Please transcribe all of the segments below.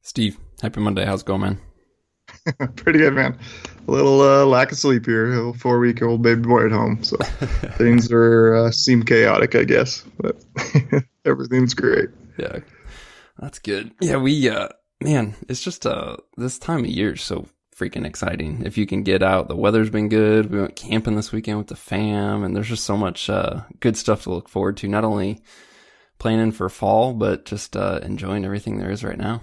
Steve, happy Monday. How's it going, man? Pretty good, man. A little lack of sleep here. A little 4-week-old baby boy at home, so things are seem chaotic, I guess. But everything's great. Yeah, that's good. Yeah, man, it's just this time of year is so freaking exciting. If you can get out, the weather's been good. We went camping this weekend with the fam, and there's just so much good stuff to look forward to. Not only planning for fall, but just enjoying everything there is right now.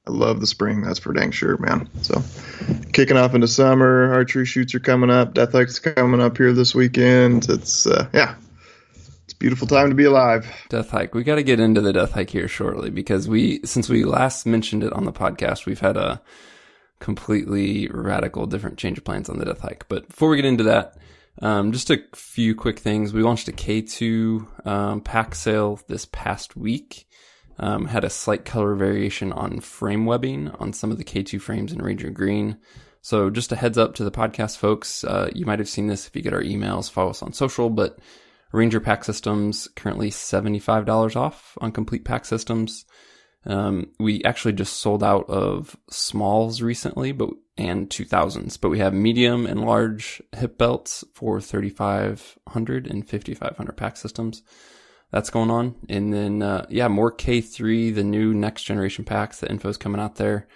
I love the spring. That's for dang sure, man. So kicking off into summer. Archery shoots are coming up. Death hike's coming up here this weekend. It's it's a beautiful time to be alive. Death hike. We got to get into the death hike here shortly because since we last mentioned it on the podcast, we've had a completely radical different change of plans on the death hike. But before we get into that, just a few quick things. We launched a K2 pack sale this past week. Had a slight color variation on frame webbing on some of the K2 frames in Ranger Green. So just a heads up to the podcast folks. You might have seen this if you get our emails, follow us on social, but Ranger Pack Systems currently $75 off on complete pack systems. We actually just sold out of smalls recently, and 2000s, but we have medium and large hip belts for 3,500 and 5,500 pack systems. That's going on. And then, more K3, the new next generation packs. The info's coming out there.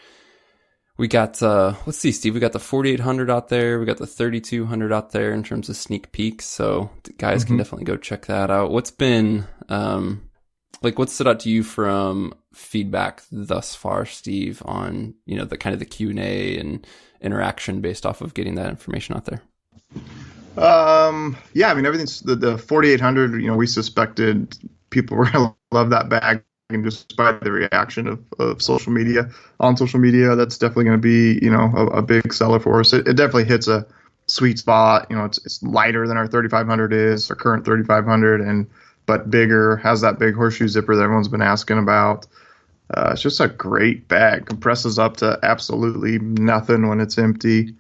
We got, let's see, Steve, we got the 4,800 out there. We got the 3,200 out there in terms of sneak peeks. So guys can definitely go check that out. What's been, what stood out to you from feedback thus far, Steve, on, the kind of the Q&A and interaction based off of getting that information out there? Yeah, I mean, everything's the 4,800, we suspected people were going to love that bag, and just by the reaction of social media, that's definitely going to be, a big seller for us. It definitely hits a sweet spot. It's lighter than our 3,500 is, our current 3,500, but bigger, has that big horseshoe zipper that everyone's been asking about. It's just a great bag, compresses up to absolutely nothing when it's empty.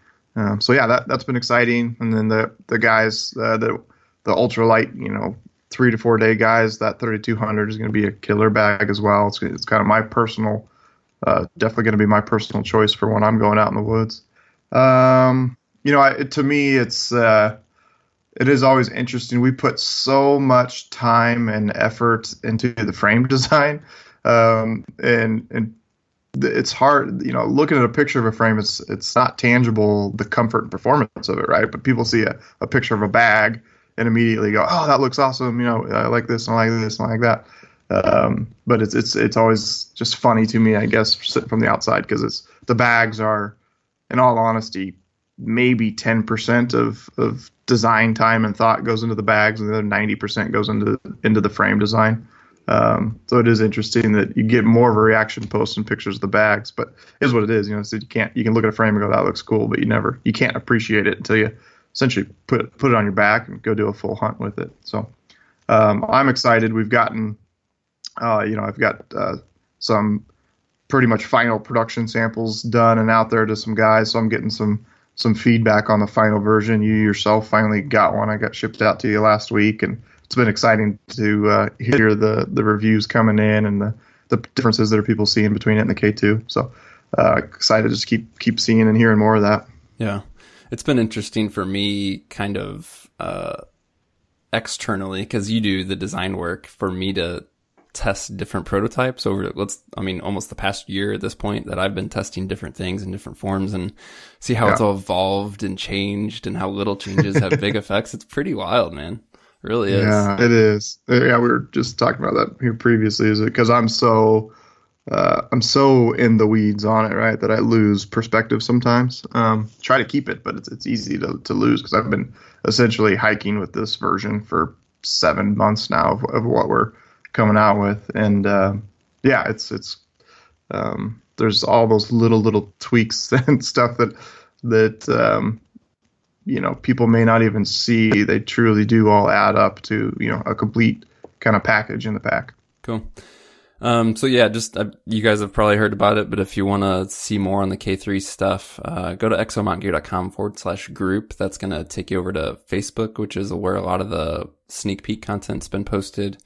So yeah, that's been exciting. And then the guys, the ultralight, 3 to 4 day guys, that 3,200 is going to be a killer bag as well. It's kind of my personal, definitely going to be my personal choice for when I'm going out in the woods. To me, it is always interesting. We put so much time and effort into the frame design, and it's hard, looking at a picture of a frame, it's not tangible, the comfort and performance of it, right? But people see a picture of a bag and immediately go, oh, that looks awesome. I like this and I like this and I like that. But it's always just funny to me, I guess, sitting from the outside, because the bags are, in all honesty, maybe 10% of design time and thought goes into the bags, and the other 90% goes into the frame design. So it is interesting that you get more of a reaction posting pictures of the bags, but it is what it is. So you can look at a frame and go, that looks cool, but you can't appreciate it until you essentially put it on your back and go do a full hunt with it. So, I'm excited. We've gotten, I've got, some pretty much final production samples done and out there to some guys. So I'm getting some feedback on the final version. You yourself finally got one. I got shipped out to you last week, and it's been exciting to hear the reviews coming in and the differences that are people seeing between it and the K2. So excited to just keep seeing and hearing more of that. Yeah, it's been interesting for me, kind of externally, because you do the design work, for me to test different prototypes over almost the past year at this point, that I've been testing different things in different forms and see how it's all evolved and changed, and how little changes have big effects. It's pretty wild, man. Really is. Yeah, it is. Yeah, we were just talking about that here previously. Is it because I'm so in the weeds on it, right, that I lose perspective sometimes. Try to keep it, but it's easy to lose, because I've been essentially hiking with this version for 7 months now of what we're coming out with, and it's there's all those little tweaks and stuff that people may not even see. They truly do all add up to, a complete kind of package in the pack. Cool. So yeah, just you guys have probably heard about it, but if you want to see more on the K3 stuff, go to exomountgear.com/group. That's going to take you over to Facebook, which is where a lot of the sneak peek content's been posted.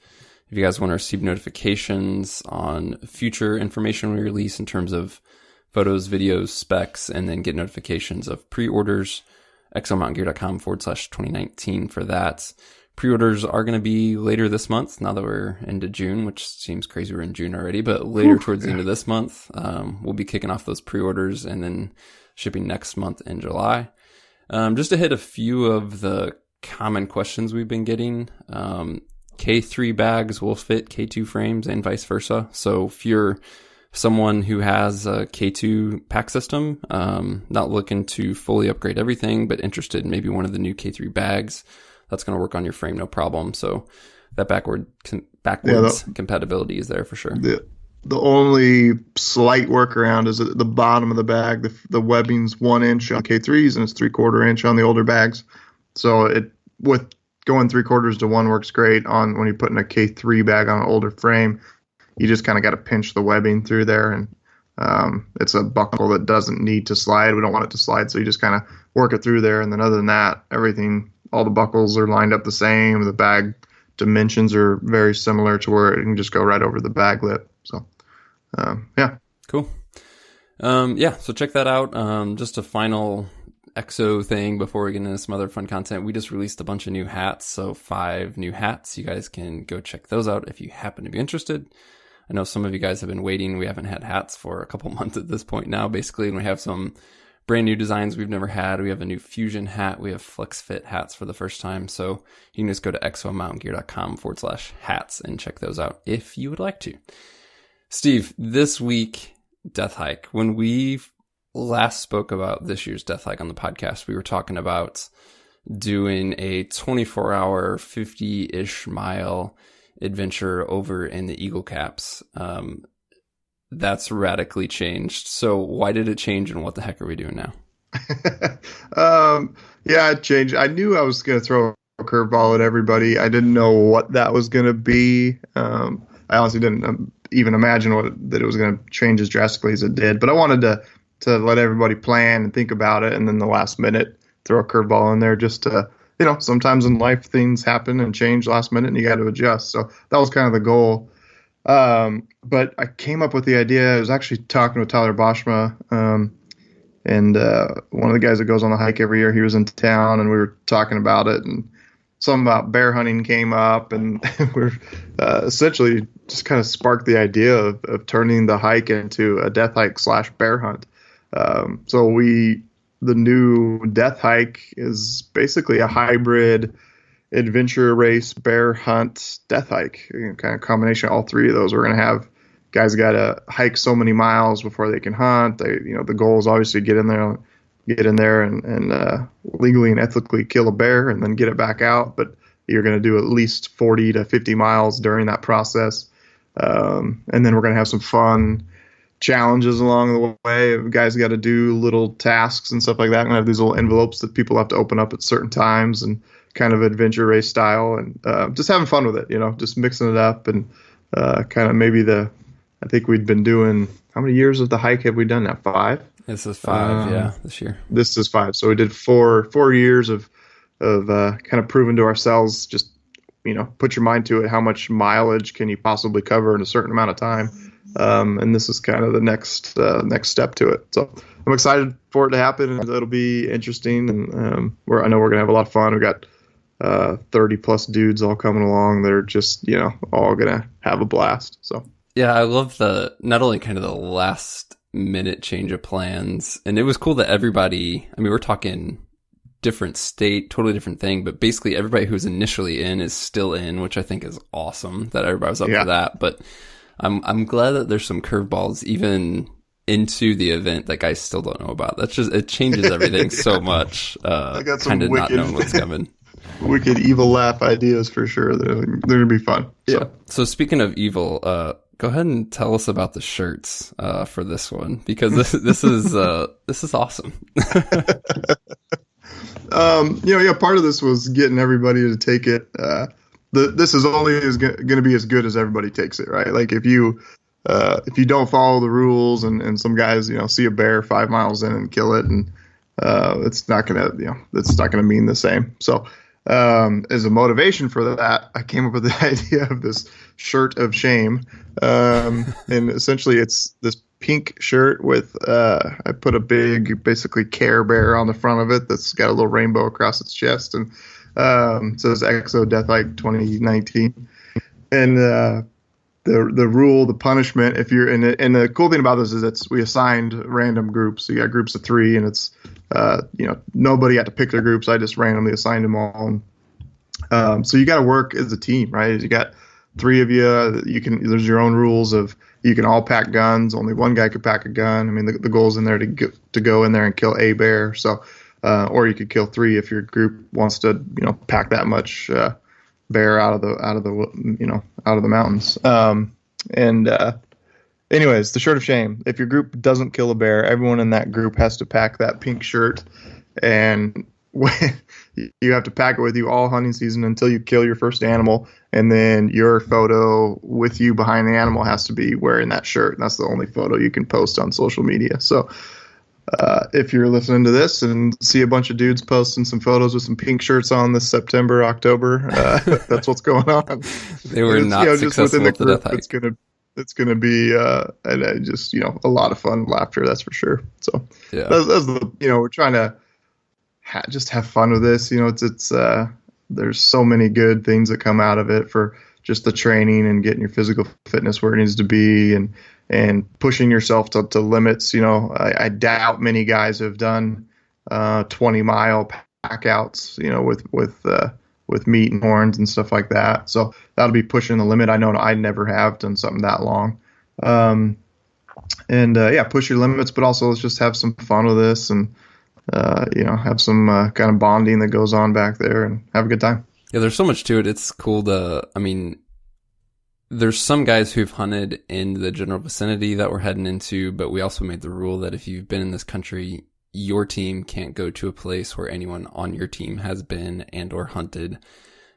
If you guys want to receive notifications on future information we release in terms of photos, videos, specs, and then get notifications of pre-orders, exomountaingear.com/2019 for that. Pre-orders are going to be later this month, now that we're into June, which seems crazy we're in June already, but later towards the end of this month, we'll be kicking off those pre-orders and then shipping next month in July. Just to hit a few of the common questions we've been getting, K3 bags will fit K2 frames and vice versa. So if you're someone who has a K2 pack system, not looking to fully upgrade everything, but interested in maybe one of the new K3 bags, that's going to work on your frame, no problem. So that backwards compatibility is there for sure. The only slight workaround is at the bottom of the bag. The webbing's 1 inch on K3s and it's 3/4 inch on the older bags. So with going 3/4 to 1 works great on when you're putting a K3 bag on an older frame. You just kind of got to pinch the webbing through there, and it's a buckle that doesn't need to slide. We don't want it to slide, so you just kind of work it through there. And then other than that, everything, all the buckles are lined up the same. The bag dimensions are very similar to where it can just go right over the bag lip. So, yeah. Cool. So check that out. Just a final EXO thing before we get into some other fun content. We just released a bunch of new hats, so 5 new hats. You guys can go check those out if you happen to be interested. I know some of you guys have been waiting. We haven't had hats for a couple months at this point now, basically, and we have some brand new designs we've never had. We have a new Fusion hat. We have Flex Fit hats for the first time. So you can just go to exomountaingear.com/hats and check those out if you would like to. Steve, this week, Death Hike. When we last spoke about this year's Death Hike on the podcast, we were talking about doing a 24-hour, 50-ish mile adventure over in the Eagle Caps. That's radically changed. So why did it change, and what the heck are we doing now? Yeah, it changed. I knew I was going to throw a curveball at everybody. I didn't know what that was going to be. I honestly didn't even imagine that it was going to change as drastically as it did. But I wanted to let everybody plan and think about it, and then the last minute throw a curveball in there just to, sometimes in life things happen and change last minute and you got to adjust. So that was kind of the goal. But I came up with the idea. I was actually talking with Tyler Boschma, and one of the guys that goes on the hike every year. He was in town, and we were talking about it, and something about bear hunting came up, and we're essentially just kind of sparked the idea of turning the hike into a death hike / bear hunt. So the new Death Hike is basically a hybrid adventure race, bear hunt, death hike, kind of combination of all 3 of those. We're going to have guys got to hike so many miles before they can hunt. The goal is obviously get in there and legally and ethically kill a bear and then get it back out. But you're going to do at least 40 to 50 miles during that process. And then we're going to have some fun challenges along the way. Guys got to do little tasks and stuff like that. We're going to have these little envelopes that people have to open up at certain times, and kind of adventure race style, and just having fun with it, just mixing it up, and kind of maybe I think we'd been doing, how many years of the hike have we done now? 5? This is 5, this year. This is 5. So we did 4 years of kind of proving to ourselves, just, put your mind to it. How much mileage can you possibly cover in a certain amount of time? And this is kind of the next step to it. So I'm excited for it to happen, and it'll be interesting. And I know we're going to have a lot of fun. We've got 30 plus dudes all coming along that are just, all going to have a blast. So, yeah, I love not only kind of the last minute change of plans, and it was cool that everybody, we're talking different state, totally different thing, but basically everybody who's initially in is still in, which I think is awesome that everybody was up for that. But I'm glad that there's some curveballs even into the event that guys still don't know about. That's just, it changes everything so much. I got some kind of not knowing what's coming. Wicked evil laugh ideas for sure. They're gonna be fun. So. Yeah. So speaking of evil, go ahead and tell us about the shirts for this one, because this is awesome. Part of this was getting everybody to take it. This is only going to be as good as everybody takes it, right? Like if you don't follow the rules and some guys, see a bear 5 miles in and kill it, and it's not gonna mean the same. So as a motivation for that, I came up with the idea of this shirt of shame. And essentially it's this pink shirt with, I put a big, basically Care Bear on the front of it that's got a little rainbow across its chest, and says EXO Death Hike 2019. And the rule, the punishment, if you're in it, and the cool thing about this is we assigned random groups. So you got groups of 3, and it's nobody had to pick their groups. I just randomly assigned them all. And so you got to work as a team, right? You got 3 of you. There's your own rules of you can all pack guns. Only one guy could pack a gun. I mean, the goal's in there to go in there and kill a bear. So, or you could kill 3 if your group wants to, pack that much bear out of the mountains. Anyways, the shirt of shame. If your group doesn't kill a bear, everyone in that group has to pack that pink shirt, and you have to pack it with you all hunting season until you kill your first animal, and then your photo with you behind the animal has to be wearing that shirt, and that's the only photo you can post on social media. So if you're listening to this and see a bunch of dudes posting some photos with some pink shirts on this September, October, that's what's going on. They were not successful at the Death Hike. It's gonna be just a lot of fun, laughter, that's for sure. So yeah, that's we're trying to just have fun with this. It's there's so many good things that come out of it for just the training and getting your physical fitness where it needs to be, and pushing yourself to limits. I doubt many guys have done 20-mile pack outs, with meat and horns and stuff like that. So that'll be pushing the limit. I know I never have done something that long. Push your limits, but also let's just have some fun with this, and have some kind of bonding that goes on back there, and have a good time. Yeah, there's so much to it. It's cool there's some guys who've hunted in the general vicinity that we're heading into, but we also made the rule that if you've been in this country, your team can't go to a place where anyone on your team has been and or hunted.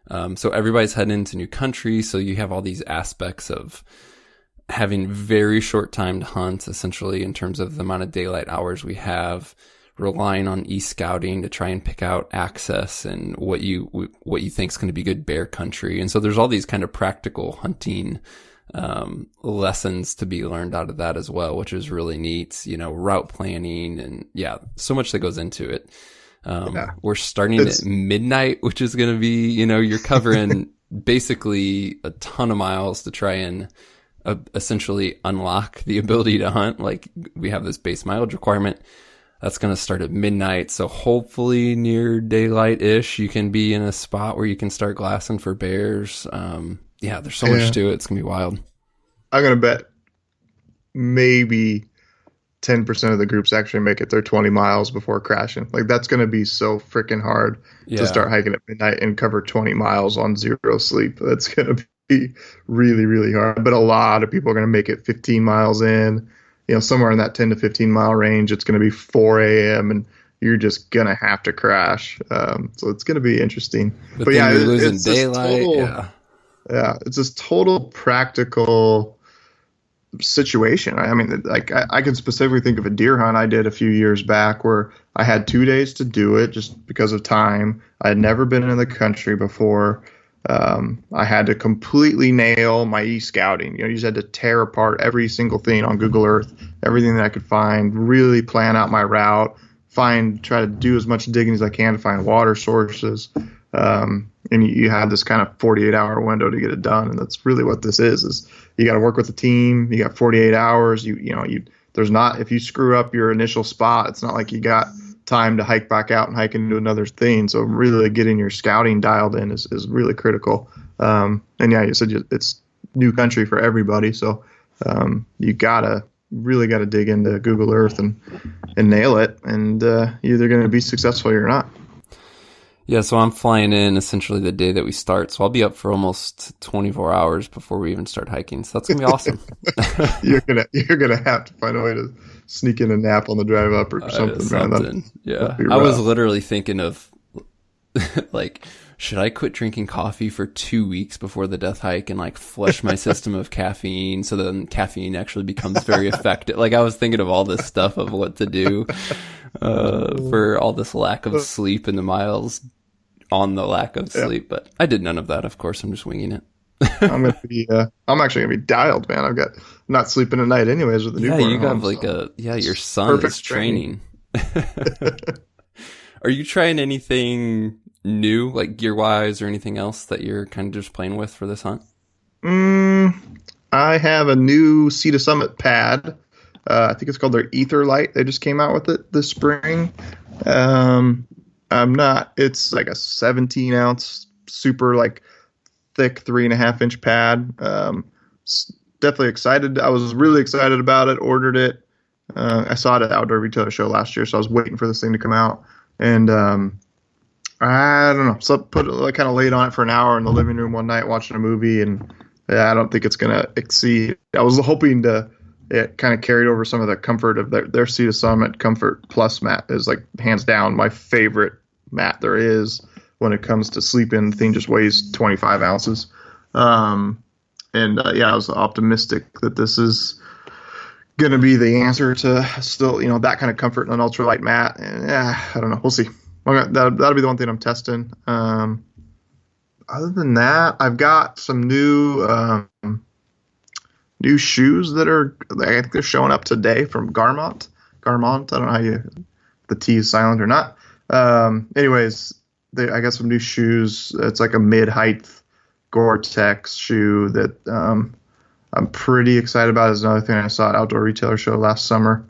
So everybody's heading into new country, so you have all these aspects of having very short time to hunt, essentially, in terms of the amount of daylight hours we have, relying on e-scouting to try and pick out access and what you think is going to be good bear country. And so there's all these kind of practical hunting lessons to be learned out of that as well, which is really neat. Route planning, and so much that goes into it. We're starting at midnight, which is going to be, you're covering basically a ton of miles to try and essentially unlock the ability to hunt. Like, we have this base mileage requirement. That's going to start at midnight. So hopefully near daylight-ish, you can be in a spot where you can start glassing for bears. There's so much to it. It's going to be wild. I'm going to bet maybe 10% of the groups actually make it their 20 miles before crashing. Like, that's going to be so freaking hard to start hiking at midnight and cover 20 miles on 0 sleep. That's going to be really, really hard. But a lot of people are going to make it 15 miles in. Somewhere in that 10 to 15 mile range. It's going to be 4 a.m. and you're just going to have to crash. So it's going to be interesting. But you're losing daylight. It's this total practical situation. I mean, like, I can specifically think of a deer hunt I did a few years back where I had 2 days to do it just because of time. I had never been in the country before. I had to completely nail my e-scouting. You just had to tear apart every single thing on Google Earth, everything that I could find, really plan out my route, try to do as much digging as I can to find water sources. And you have this kind of 48-hour window to get it done. And that's really what this is you got to work with the team. You got 48 hours. If you screw up your initial spot, it's not like you got time to hike back out and hike into another thing. So really getting your scouting dialed in is really critical. You said it's new country for everybody. So you really gotta dig into Google Earth and nail it. And you're either going to be successful or not. Yeah, so I'm flying in essentially the day that we start. So I'll be up for almost 24 hours before we even start hiking. So that's going to be awesome. You're gonna have to find a way to sneak in a nap on the drive up or something. Yeah. I was literally thinking of, like, should I quit drinking coffee for 2 weeks before the Death Hike and, like, flush my system of caffeine so then caffeine actually becomes very effective? Like, I was thinking of all this stuff of what to do for all this lack of sleep and the miles on the lack of sleep, but I did none of that. Of course, I'm just winging it. I'm actually gonna be dialed, man. I'm not sleeping at night anyways with the newborn. You got home, your son perfect is training. Are you trying anything new, like gear wise or anything else that you're kind of just playing with for this hunt? I have a new Sea to Summit pad. I think it's called their Ether Light. They just came out with it this spring. It's like a 17 ounce, super like thick 3.5 inch pad. Definitely excited. I was really excited about it. Ordered it. I saw it at Outdoor Retailer Show last year, so I was waiting for this thing to come out. And I don't know. So I kind of laid on it for an hour in the living room one night watching a movie, and I don't think it's gonna exceed. I was hoping it kind of carried over some of the comfort of their Sea to Summit Comfort Plus mat is like hands down my favorite mat there is when it comes to sleeping. The thing just weighs 25 ounces. I was optimistic that this is going to be the answer to still, that kind of comfort in an ultralight mat. And I don't know. We'll see. Okay, that'll be the one thing I'm testing. Other than that, I've got some new shoes I think they're showing up today from Garmont. I don't know how the T is silent or not. Anyways, I got some new shoes. It's like a mid-height Gore-Tex shoe that I'm pretty excited about. It's another thing I saw at Outdoor Retailer Show last summer.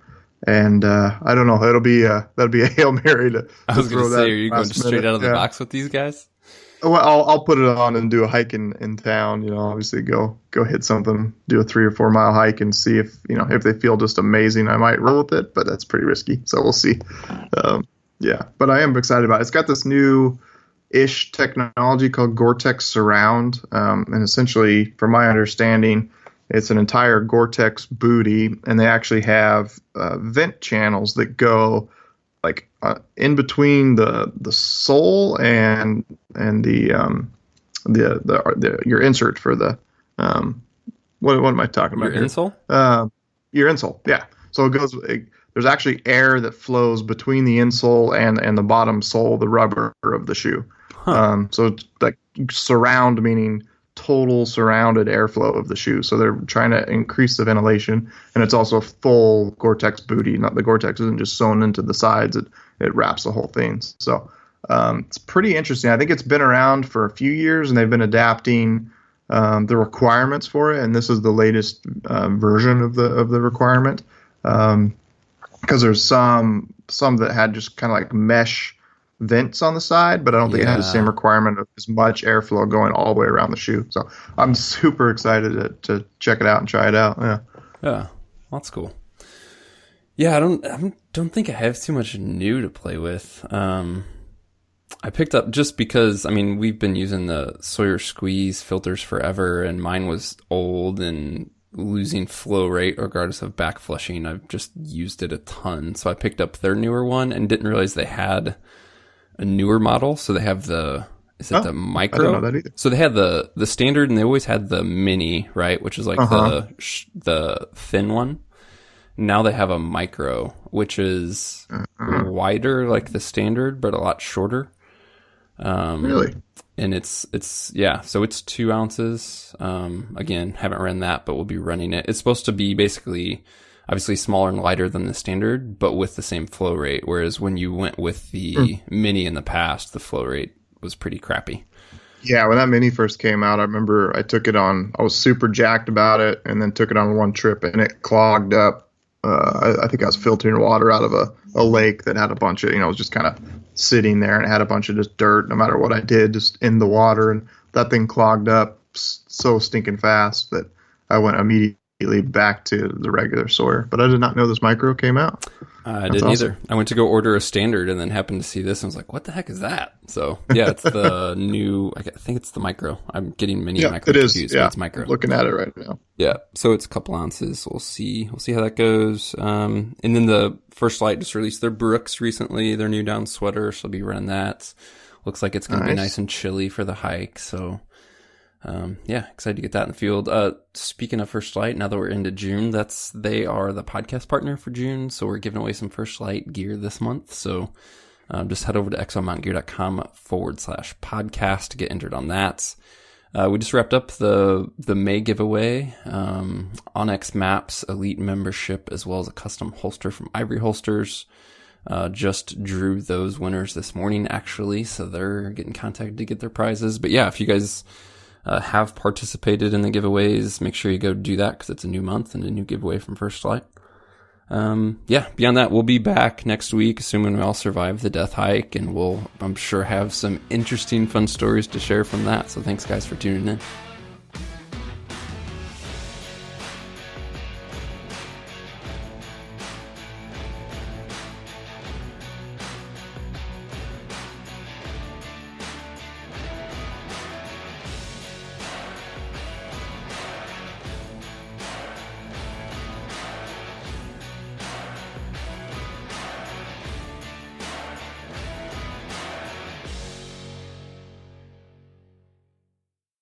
And I don't know. That'll be a Hail Mary to I was going to say, are you going straight straight out of the box with these guys? Well, I'll put it on and do a hike in town. Obviously go hit something, do a 3 or 4 mile hike, and see if they feel just amazing. I might roll with it, but that's pretty risky. So we'll see. But I am excited about it. It's got this new-ish technology called Gore-Tex Surround, and essentially, from my understanding, it's an entire Gore-Tex booty, and they actually have vent channels that go like in between the sole and the your insert for the what am I talking about? Your insole? Your insole, yeah. So there's actually air that flows between the insole and the bottom sole, the rubber of the shoe. Huh. So it's like surround, meaning total surrounded airflow of the shoe. So they're trying to increase the ventilation, and it's also a full Gore-Tex booty. Not the Gore-Tex isn't just sewn into the sides; it wraps the whole thing. So it's pretty interesting. I think it's been around for a few years, and they've been adapting the requirements for it. And this is the latest version of the requirement, because there's some that had just kind of like mesh vents on the side, but I don't think it had the same requirement of as much airflow going all the way around the shoe. So I'm super excited to check it out and try it out. Yeah, that's cool. Yeah, I don't think I have too much new to play with. I picked up just because, we've been using the Sawyer Squeeze filters forever, and mine was old and losing flow rate regardless of back flushing. I've just used it a ton. So I picked up their newer one and didn't realize they had a newer model. So they have the micro? I don't know that either. So they had the standard, and they always had the mini, right? Which is like the thin one. Now they have a micro, which is wider like the standard, but a lot shorter. Really? And it's so it's 2 ounces. Again, haven't run that, but we'll be running it. It's supposed to be basically obviously smaller and lighter than the standard, but with the same flow rate. Whereas when you went with the mini in the past, the flow rate was pretty crappy. Yeah, when that mini first came out, I remember I was super jacked about it, and then took it on one trip, and it clogged up. I think I was filtering water out of a lake that had a bunch of, it was just kind of sitting there, and it had a bunch of just dirt no matter what I did, just in the water. And that thing clogged up so stinking fast that I went immediately back to the regular Sawyer. But I did not know this micro came out. I didn't either. I went to go order a standard and then happened to see this and was like, what the heck is that? So yeah, it's the new, I think it's the micro. I'm getting mini and micro confused, but it's micro. I'm looking at it right now. Yeah. So it's a couple ounces. We'll see how that goes. And then the First Light just released their Brooks recently, their new down sweater. So I'll be running that. Looks like it's going to be nice and chilly for the hike. So excited to get that in the field. Speaking of First Light, now that we're into June, they are the podcast partner for June, so we're giving away some First Light gear this month. So Just head over to exomountaingear.com/podcast to get entered on that. We just wrapped up the May giveaway, Onyx Maps Elite membership, as well as a custom holster from Ivory Holsters. Just drew those winners this morning, actually, so they're getting contacted to get their prizes. But yeah, if you guys have participated in the giveaways, make sure you go do that, because it's a new month and a new giveaway from First Flight. Beyond that, we'll be back next week, assuming we all survive the death hike, and we'll, I'm sure, have some interesting, fun stories to share from that. So thanks, guys, for tuning in.